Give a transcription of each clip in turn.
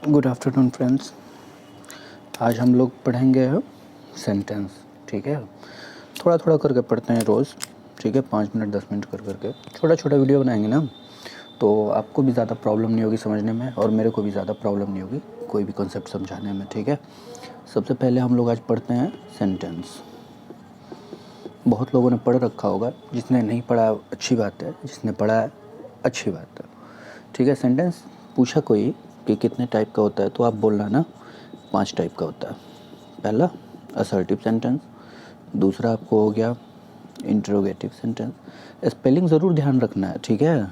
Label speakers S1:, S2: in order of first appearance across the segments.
S1: Good afternoon friends. आज हम लोग पढ़ेंगे सेंटेंस। ठीक है, थोड़ा थोड़ा करके पढ़ते हैं रोज़। ठीक है, 5 मिनट 10 मिनट कर करके छोटा छोटा वीडियो बनाएंगे ना, तो आपको भी ज़्यादा प्रॉब्लम नहीं होगी समझने में और मेरे को भी ज़्यादा प्रॉब्लम नहीं होगी कोई भी कॉन्सेप्ट समझाने में। ठीक है, सबसे पहले हम लोग आज पढ़ते हैं सेंटेंस। बहुत लोगों ने पढ़ रखा होगा, जिसने नहीं पढ़ा अच्छी बात है, जिसने पढ़ा है अच्छी बात है। ठीक है, सेंटेंस पूछा कोई कि कितने टाइप का होता है, तो आप बोलना ना 5 टाइप का होता है। पहला असर्टिव सेंटेंस, दूसरा आपको हो गया इंटरोगेटिव सेंटेंस। स्पेलिंग ज़रूर ध्यान रखना है, ठीक है,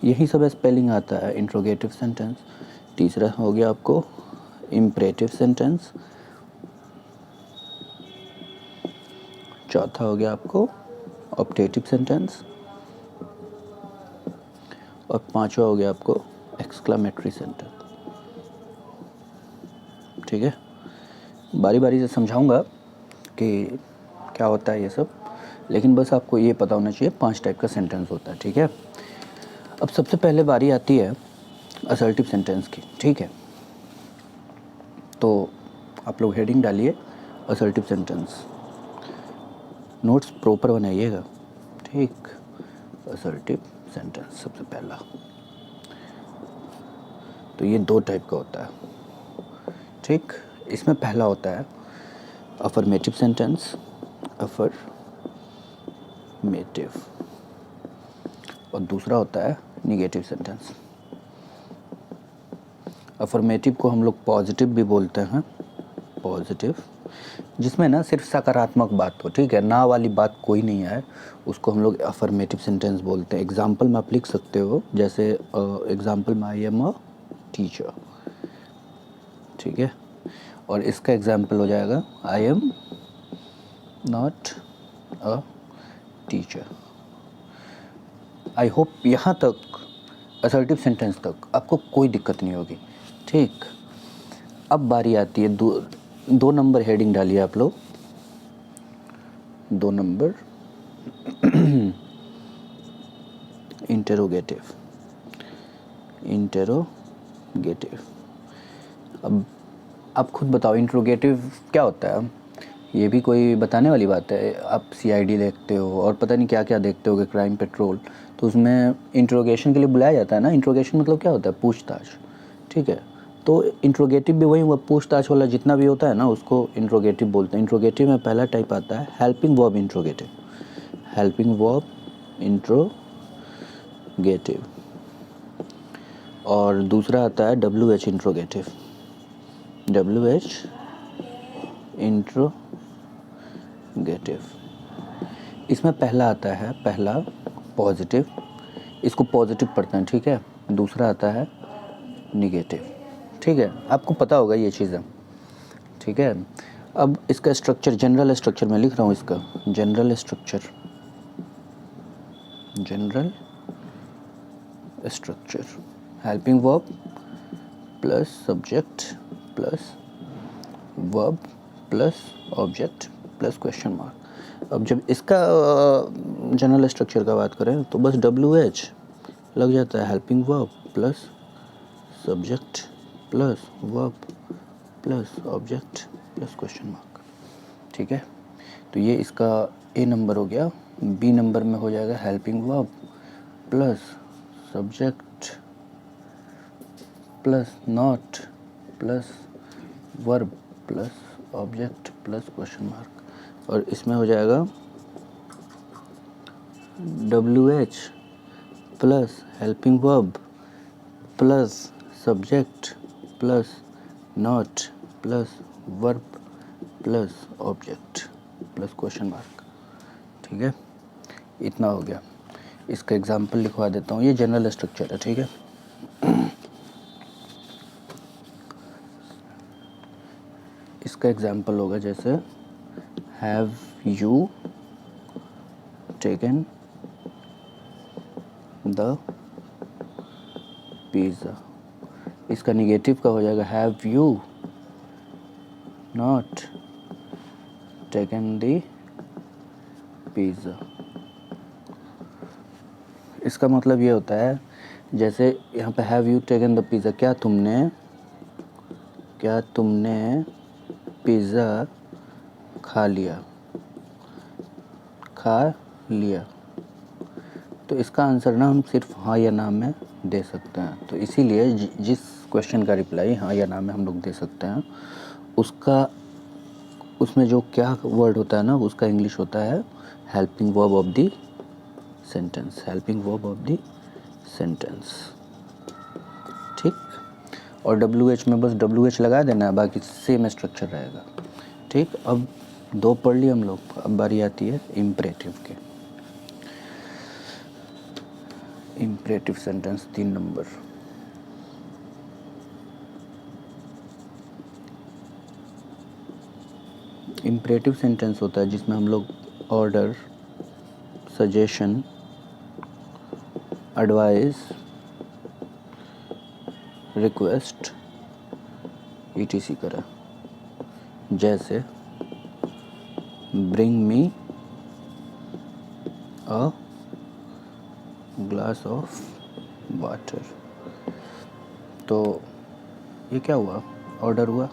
S1: यही सब स्पेलिंग आता है इंटरोगेटिव सेंटेंस। तीसरा हो गया आपको इम्परेटिव सेंटेंस। चौथा हो गया आपको ऑप्टेटिव सेंटेंस और पांचवा हो गया आपको एक्सक्लामेटरी सेंटेंस। ठीक है, बारी बारी से समझाऊंगा कि क्या होता है ये सब, लेकिन बस आपको ये पता होना चाहिए 5 टाइप का सेंटेंस होता है। ठीक है, अब सबसे पहले बारी आती है असर्टिव सेंटेंस की। ठीक है, तो आप लोग हेडिंग डालिए असर्टिव सेंटेंस, नोट्स प्रॉपर बनाइएगा। ठीक, असर्टिव सेंटेंस सबसे पहला, तो ये 2 टाइप का होता है। ठीक, इसमें पहला होता है अफर्मेटिव सेंटेंस, अफर्मेटिव, और दूसरा होता है निगेटिव सेंटेंस। अफर्मेटिव को हम लोग पॉजिटिव भी बोलते हैं, पॉजिटिव, जिसमें ना सिर्फ सकारात्मक बात हो। ठीक है, ना वाली बात कोई नहीं है, उसको हम लोग अफर्मेटिव सेंटेंस बोलते हैं। एग्जाम्पल में आप लिख सकते हो, जैसे एग्जाम्पल में आई एम अ टीचर। ठीक है, और इसका एग्जाम्पल हो जाएगा I am not a teacher. I hope यहाँ तक असर्टिव सेंटेंस तक आपको कोई दिक्कत नहीं होगी। ठीक, अब बारी आती है 2 नंबर हेडिंग डालिए आप लोग, 2 नंबर इंटेरोगेटिव, इंटेरोगेटिव। अब आप खुद बताओ इंट्रोगेटिव क्या होता है। ये भी कोई बताने वाली बात है? आप सीआईडी देखते हो और पता नहीं क्या क्या देखते हो, क्राइम पेट्रोल, तो उसमें इंट्रोगेशन के लिए बुलाया जाता है ना। इंट्रोगेशन मतलब क्या होता है? पूछताछ। ठीक है, तो इंट्रोगेटिव भी वही हुआ, पूछताछ वाला जितना भी होता है ना, उसको इंट्रोगेटिव बोलते हैं। इंट्रोगेटिव में पहला टाइप आता है helping verb interrogative, helping verb interrogative, और दूसरा आता है WH इंट्रोगेटिव, WH इंट्रोगेटिव। इसमें पहला आता है, पहला पॉजिटिव, इसको पॉजिटिव पढ़ते हैं। ठीक है, दूसरा आता है निगेटिव। ठीक है, आपको पता होगा ये चीज़ें। ठीक है, अब इसका स्ट्रक्चर, जनरल स्ट्रक्चर मैं लिख रहा हूँ इसका, general structure, general structure, helping verb plus subject plus verb plus object plus question mark. अब जब इसका जनरल स्ट्रक्चर का बात करें तो बस WH लग जाता है, helping verb plus subject plus verb plus object plus question mark. ठीक है, तो ये इसका A नंबर हो गया। B नंबर में हो जाएगा helping verb plus subject plus not plus verb plus object plus question mark, और इसमें हो जाएगा WH plus helping verb plus subject plus not plus verb plus object plus question mark. ठीक है, इतना हो गया। इसका एग्जाम्पल लिखवा देता हूँ, ये जनरल स्ट्रक्चर है। ठीक है, इसका एग्जाम्पल होगा जैसे have you taken the pizza. इसका निगेटिव का हो जाएगा have you not taken the pizza. इसका मतलब ये होता है, जैसे यहाँ पे have you taken the pizza, क्या तुमने क्या तुमने पिज़्ज़ा खा लिया? खा लिया। तो इसका आंसर ना हम सिर्फ हाँ या ना में दे सकते हैं। तो इसीलिए जिस क्वेश्चन का रिप्लाई हाँ या ना में हम लोग दे सकते हैं, उसका उसमें जो क्या वर्ड होता है ना, उसका इंग्लिश होता है helping verb of the sentence. Helping verb of the sentence, ठीक। और WH में बस WH लगा देना है, बाकी सेम स्ट्रक्चर रहेगा, ठीक। अब 2 पढ़ लिए हम लोग, अब बारी आती है इम्परेटिव के। Imperative sentence 3 number. Imperative sentence होता है जिसमें हम लोग order, suggestion, advice, request ETC करा। जैसे bring me a glass of water. तो ये क्या हुआ? ऑर्डर हुआ।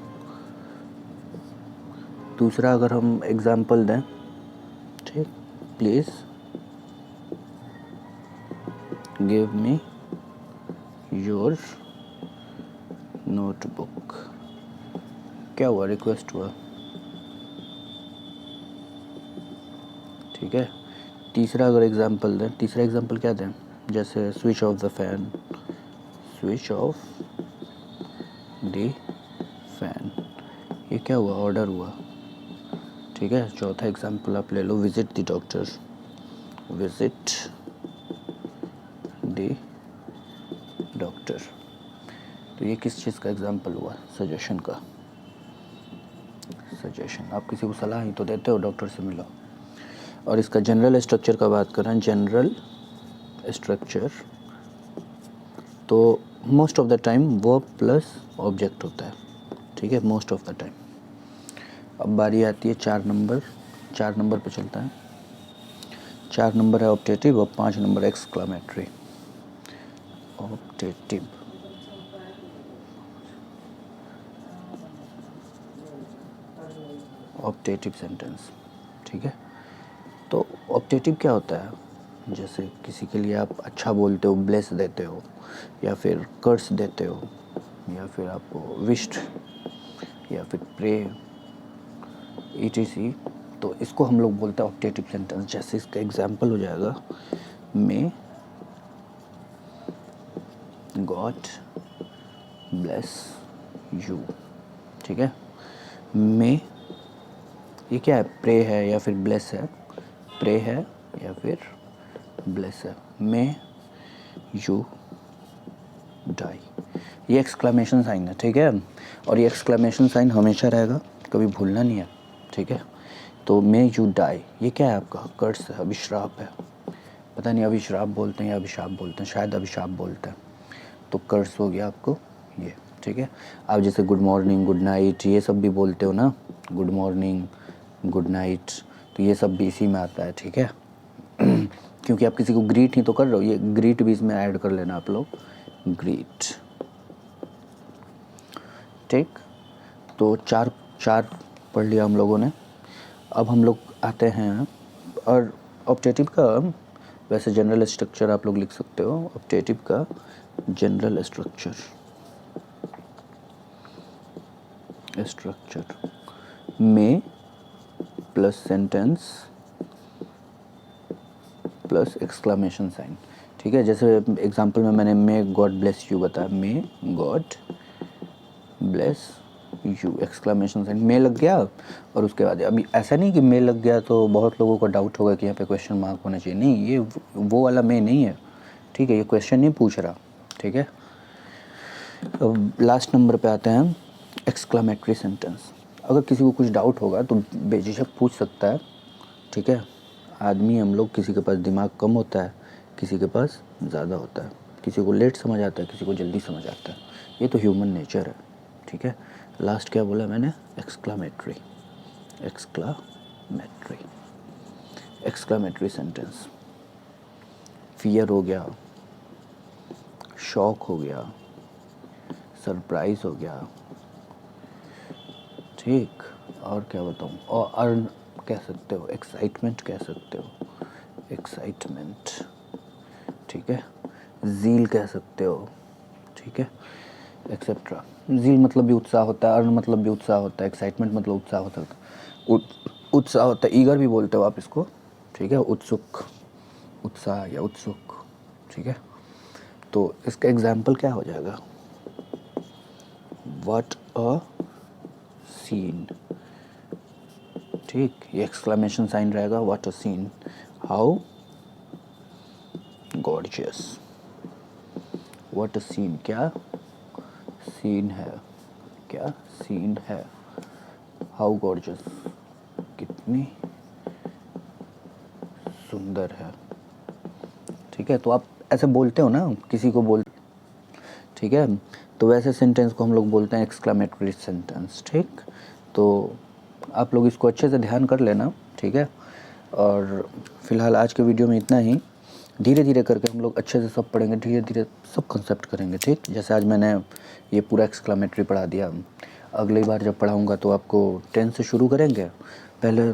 S1: दूसरा अगर हम एग्जाम्पल दें, ठीक, please give me your notebook. क्या हुआ? रिक्वेस्ट हुआ, ठीक है। तीसरा अगर एग्जाम्पल दें, तीसरा एग्जाम्पल क्या दें? जैसे switch off the fan, switch off the fan. ये क्या हुआ? ऑर्डर हुआ, ठीक है। चौथा एग्जाम्पल आप ले लो, visit the doctor, visit the doctor. तो ये किस चीज़ का एग्जाम्पल हुआ? सजेशन का। सजेशन, आप किसी को सलाह ही तो देते हो, डॉक्टर से मिलो। और इसका जनरल स्ट्रक्चर का बात करें, जनरल स्ट्रक्चर तो most of the time verb plus object होता है, ठीक है, मोस्ट ऑफ द टाइम। अब बारी आती है 4 नंबर। 4 नंबर पे चलता है। 4 नंबर है ऑप्टेटिव और 5 number exclamatory. Optative, optative sentence, ठीक है। तो ऑप्टेटिव क्या होता है? जैसे किसी के लिए आप अच्छा बोलते हो, ब्लेस देते हो, या फिर कर्स देते हो, या फिर आपको विश्ड, या फिर प्रे ETC, तो इसको हम लोग बोलते हैं ऑप्टेटिव सेंटेंस। जैसे इसका एग्जाम्पल हो जाएगा, मे गॉड ब्लेस यू, ठीक है। मे, ये क्या है? प्रे है या फिर ब्लेस है? प्रे है या फिर ब्लेस है। मे यू डाई, ये एक्सक्लेमेशन साइन है, ठीक है। और ये एक्सक्लेमेशन साइन हमेशा रहेगा, कभी भूलना नहीं है, ठीक है। तो मे यू डाई, ये क्या है? आपका कर्स है, अभिश्राप है। पता नहीं अभिश्राप बोलते हैं या अभिशाप बोलते हैं, शायद अभिशाप बोलते हैं। तो कर्स हो गया आपको ये, ठीक है। आप जैसे गुड मॉर्निंग, गुड नाइट, ये सब भी बोलते हो ना, गुड मॉर्निंग, गुड नाइट, तो ये सब भी इसी में आता है, ठीक है। क्योंकि आप किसी को ग्रीट ही तो कर रहे हो, ये ग्रीट भी इसमें ऐड कर लेना आप लोग, ग्रीट, ठीक। तो चार पढ़ लिया हम लोगों ने। अब हम लोग आते हैं, और ऑप्टेटिव का वैसे जनरल स्ट्रक्चर आप लोग लिख सकते हो। ऑप्टेटिव का जनरल स्ट्रक्चर में plus sentence plus exclamation sign, ठीक है। जैसे एग्जांपल में मैंने मे गॉड ब्लेस यू बताया, may God bless you, exclamation sign, मे लग गया। और उसके बाद अभी ऐसा नहीं कि मे लग गया तो बहुत लोगों को डाउट होगा कि यहाँ पे क्वेश्चन मार्क होना चाहिए, नहीं, ये वो वाला मे नहीं है, ठीक है। ये क्वेश्चन नहीं पूछ रहा, ठीक है। अब लास्ट नंबर पे आते हैं एक्सक्लेमेटरी सेंटेंस। अगर किसी को कुछ डाउट होगा तो बेझिझक पूछ सकता है, ठीक है। आदमी हम लोग, किसी के पास दिमाग कम होता है, किसी के पास ज़्यादा होता है, किसी को लेट समझ आता है, किसी को जल्दी समझ आता है, ये तो ह्यूमन नेचर है, ठीक है। लास्ट क्या बोला मैंने? Exclamatory, exclamatory, exclamatory sentence. Fear हो गया, शॉक हो गया, सरप्राइज हो गया, ठीक, और क्या बताऊँ, और अर्न कह सकते हो, एक्साइटमेंट कह सकते हो, एक्साइटमेंट, ठीक है, ज़ील कह सकते हो, ठीक है, एक्सेट्रा। ज़ील मतलब भी उत्साह होता है, अर्न मतलब भी उत्साह होता है, एक्साइटमेंट मतलब उत्साह होता है, उत्साह होता है, ईगर भी बोलते हो आप इसको, ठीक है, उत्सुक, उत्साह या उत्सुक, ठीक है। तो इसका एग्जाम्पल क्या हो जाएगा, व्हाट अ सीन, ठीक, ये एक्सक्लेमेशन साइन रहेगा, what a scene, how gorgeous, what a scene, क्या सीन है, क्या सीन है, हाउ गॉर्जियस, कितनी सुंदर है, ठीक है। तो आप ऐसे बोलते हो ना किसी को बोल, ठीक है, तो वैसे सेंटेंस को हम लोग बोलते हैं एक्सक्लामेटरी सेंटेंस, ठीक। तो आप लोग इसको अच्छे से ध्यान कर लेना, ठीक है। और फिलहाल आज के वीडियो में इतना ही, धीरे धीरे करके हम लोग अच्छे से सब पढ़ेंगे, धीरे धीरे सब कंसेप्ट करेंगे, ठीक। जैसे आज मैंने ये पूरा एक्सक्लामेटरी पढ़ा दिया, अगली बार जब पढ़ाऊँगा तो आपको टेंस से शुरू करेंगे, पहले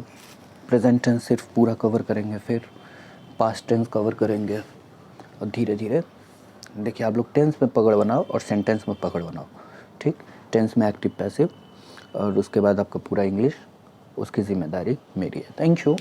S1: प्रेजेंट टेंस सिर्फ पूरा कवर करेंगे, फिर पास्ट टेंस कवर करेंगे, और धीरे धीरे देखिए आप लोग टेंस में पकड़ बनाओ और सेंटेंस में पकड़ बनाओ, ठीक। टेंस में एक्टिव पैसिव, और उसके बाद आपका पूरा इंग्लिश, उसकी ज़िम्मेदारी मेरी है। Thank you.